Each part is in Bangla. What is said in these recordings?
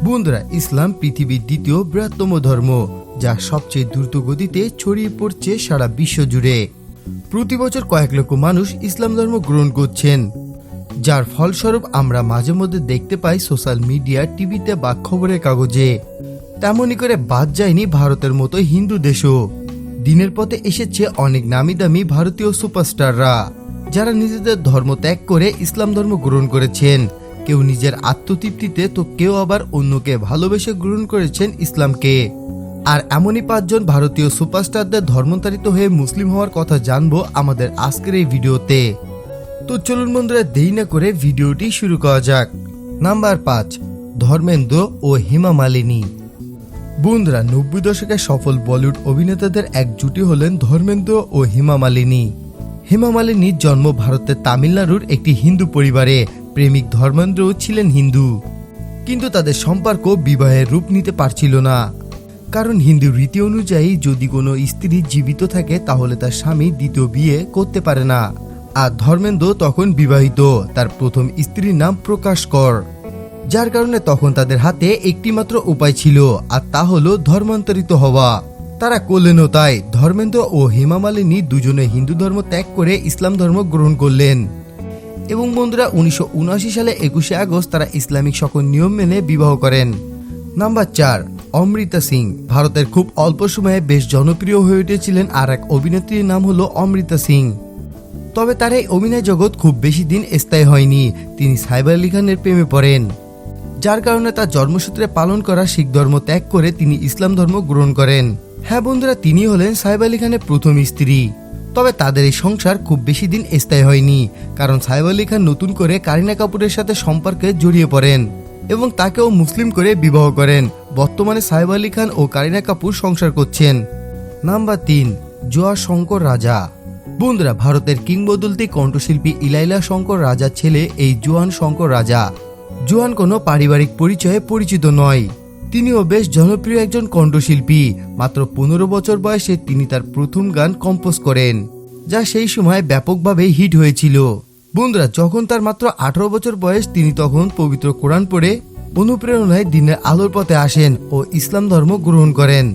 বন্ধুরা, ইসলাম পৃথিবীর দ্বিতীয় বৃহত্তম ধর্ম, যা সবচেয়ে দ্রুত গতিতে ছড়িয়ে পড়ছে সারা বিশ্ব জুড়ে। প্রতি বছর কয়েক লক্ষ মানুষ ইসলাম ধর্ম গ্রহণ করছেন, যার ফলস্বরূপ আমরা মাঝে মধ্যে দেখতে পাই সোশ্যাল মিডিয়া, টিভিতে বা খবরের কাগজে। তেমনই করে বাদ যায়নি ভারতের মতো হিন্দু দেশও। দিনের পথে এসেছে অনেক নামি দামি ভারতীয় সুপারস্টাররা, যারা নিজেদের ধর্ম ত্যাগ করে ইসলাম ধর্ম গ্রহণ করেছেন। কেউ নিজের আত্মতৃপ্তিতে, তো কেউ আবার অন্যকে ভালোবেসে গ্রহণ করেছেন ইসলামকে। আর এমনই 5 জন ভারতীয় সুপারস্টারদের ধর্মান্তরিত হয়ে মুসলিম হওয়ার কথা জানবো আমাদের আজকের এই ভিডিওতে। তো চলুন বন্ধুরা, দেরি না করে ভিডিওটি শুরু করা যাক। নাম্বার 5, ধর্মেন্দ্র ও হেমা মালিনী। বন্ধুরা, 90 দশকের সফল বলিউড অভিনেতাদের এক জুটি হলেন ধর্মেন্দ্র ও হেমা মালিনী। হেমা মালিনীর জন্ম ভারতের তামিলনাড়ুর একটি হিন্দু পরিবারে। প্রেমিক ধর্মেন্দ্রও ছিলেন হিন্দু, কিন্তু তাদের সম্পর্ক বিবাহের রূপ নিতে পারছিল না। কারণ হিন্দু রীতি অনুযায়ী যদি কোনো স্ত্রী জীবিত থাকে তাহলে তার স্বামী দ্বিতীয় বিয়ে করতে পারে না। আর ধর্মেন্দ্র তখন বিবাহিত, তার প্রথম স্ত্রীর নাম প্রকাশ কর। যার কারণে তখন তাদের হাতে একটি মাত্র উপায় ছিল, আর তা হলো ধর্মান্তরিত হওয়া। তারা করলেনও তাই। ধর্মেন্দ্র ও হেমা মালিনী দুজনে হিন্দু ধর্ম ত্যাগ করে ইসলাম ধর্ম গ্রহণ করলেন। এবং বন্ধুরা, 1979 সালে 21শে আগস্ট তারা ইসলামিক সকল নিয়ম মেনে বিবাহ করেন। নাম্বার 4, অমৃতা সিং। ভারতের খুব অল্প সময়ে বেশ জনপ্রিয় হয়ে উঠেছিলেন আর এক অভিনেত্রীর নাম হলো অমৃতা সিং। তবে তার এই অভিনয় জগৎ খুব বেশি দিন স্থায়ী হয়নি। তিনি সাইফ আলী খানের প্রেমে পড়েন, যার কারণে তার জন্মসূত্রে পালন করা শিখ ধর্ম ত্যাগ করে তিনি ইসলাম ধর্ম গ্রহণ করেন। হ্যাঁ বন্ধুরা, তিনি হলেন সাইফ আলী খানের প্রথম স্ত্রী। তবে তাদের এই সংসার খুব বেশি দিন স্থায়ী হয়নি, কারণ সাইফ আলী খান নতুন করে কারিনা কাপুরের সাথে সম্পর্কে জড়িয়ে পড়েন এবং তাকেও মুসলিম করে বিবাহ করেন। বর্তমানে সাইফ আলী খান ও কারিনা কাপুর সংসার করছেন। নাম্বার 3, জোয়া শঙ্কর রাজা। বন্ধুরা, ভারতের কিংবদন্তি কণ্ঠশিল্পী ইলাইলা শঙ্কর রাজার ছেলে এই জোয়ান শঙ্কর রাজা। জোয়ান কোনো পারিবারিক পরিচয়ে পরিচিত নয়, তিনিও বেশ জনপ্রিয় একজন কণ্ঠশিল্পী। মাত্র 15 বছর বয়সে তিনি তার প্রথম গান কম্পোজ করেন, যা সেই সময় ব্যাপকভাবে হিট হয়েছিল। বন্ধুরা, যখন তার মাত্র 18 বছর বয়স, তিনি তখন পবিত্র কোরআন পড়ে অনুপ্রেরণায় দিনের আলোর পথে আসেন ও ইসলাম ধর্ম গ্রহণ করেন।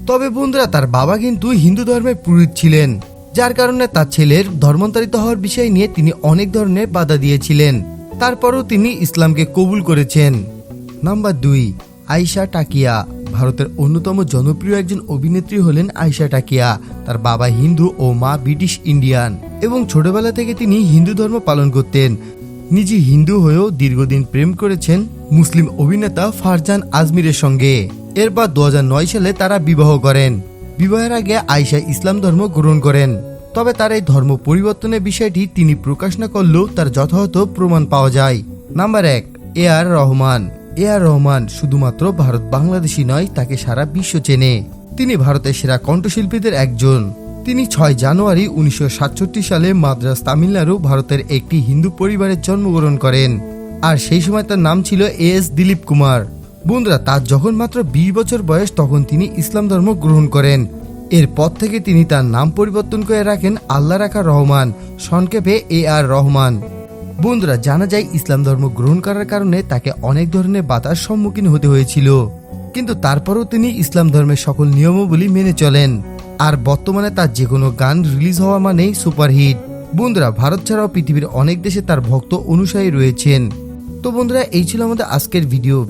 তবে বন্ধুরা, তার বাবা কিন্তু হিন্দু ধর্মের পুরোহিত ছিলেন, যার কারণে তার ছেলের ধর্মান্তরিত হওয়ার বিষয় নিয়ে তিনি অনেক ধরনের বাধা দিয়েছিলেন। তারপরও তিনি ইসলামকে কবুল করেছেন। নাম্বার 2, আয়েশা টাকিয়া। ভারতের অন্যতম জনপ্রিয় একজন অভিনেত্রী হলেন আয়েশা টাকিয়া। তার বাবা হিন্দু ও মা ব্রিটিশ ইন্ডিয়ান, এবং ছোটবেলা থেকে তিনি হিন্দু ধর্ম পালন করতেন। নিজে হিন্দু হয়েও দীর্ঘদিন প্রেম করেছেন মুসলিম অভিনেতা ফারজান আজমিরের সঙ্গে। এরপর 2009 সালে তারা বিবাহ করেন। বিবাহের আগে আয়েশা ইসলাম ধর্ম গ্রহণ করেন, তবে তার এই ধর্ম পরিবর্তনের বিষয়টি তিনি প্রকাশ না করলেও তার যথাযথ প্রমাণ পাওয়া যায়। Number 1, A.R. Rahman. A.R. Rahman শুধুমাত্র ভারত বাংলাদেশী নয়, তাকে সারা বিশ্ব চেনে। তিনি ভারতের সেরা কণ্ঠশিল্পীদের একজন। তিনি 6 জানুয়ারি 1967 সালে মাদ্রাজ, তামিলনাড়ু, ভারতের একটি হিন্দু পরিবারে জন্মগ্রহণ করেন। আর সেই সময় তার নাম ছিল A.S. দিলীপ কুমার। বন্ধুরা, তার যখন মাত্র 20 বছর বয়স তখন তিনি ইসলাম ধর্ম গ্রহণ করেন। এরপর থেকে তিনি তার নাম পরিবর্তন করে রাখেন আল্লাহ রাখা রহমান, সংক্ষেপে A.R. রহমান। বন্ধুরা, জানা যায় ইসলাম ধর্ম গ্রহণ করার কারণে তাকে অনেক ধরনের বাধার সম্মুখীন হতে হয়েছিল, কিন্তু তারপরও তিনি ইসলাম ধর্মের সকল নিয়মাবলী মেনে চলেন। আর বর্তমানে তার যে কোনো গান রিলিজ হওয়া মানেই সুপারহিট। বন্ধুরা, ভারত ছাড়াও পৃথিবীর অনেক দেশে তার ভক্ত অনুসারী রয়েছেন। তো বন্ধুরা, এই ছিল আমাদের আজকের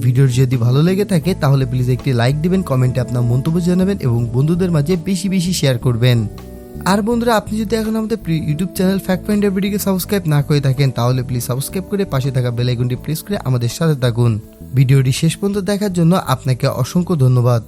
ভিডিওর যদি ভালো লেগে থাকে তাহলে প্লিজ একটি লাইক দিবেন, কমেন্টে আপনার মন্তব্য জানাবেন এবং বন্ধুদের মাঝে বেশি বেশি শেয়ার করবেন। আর বন্ধুরা, আপনি যদি এখন আমাদের ইউটিউব চ্যানেল ফ্যাক্ট ফাইন্ডার ভিডিওকে সাবস্ক্রাইব না করে থাকেন তাহলে প্লিজ সাবস্ক্রাইব করে পাশে থাকা বেল আইকনটি প্রেস করে আমাদের সাথে থাকুন। ভিডিওটি শেষ পর্যন্ত দেখার জন্য আপনাকে অসংখ্য ধন্যবাদ।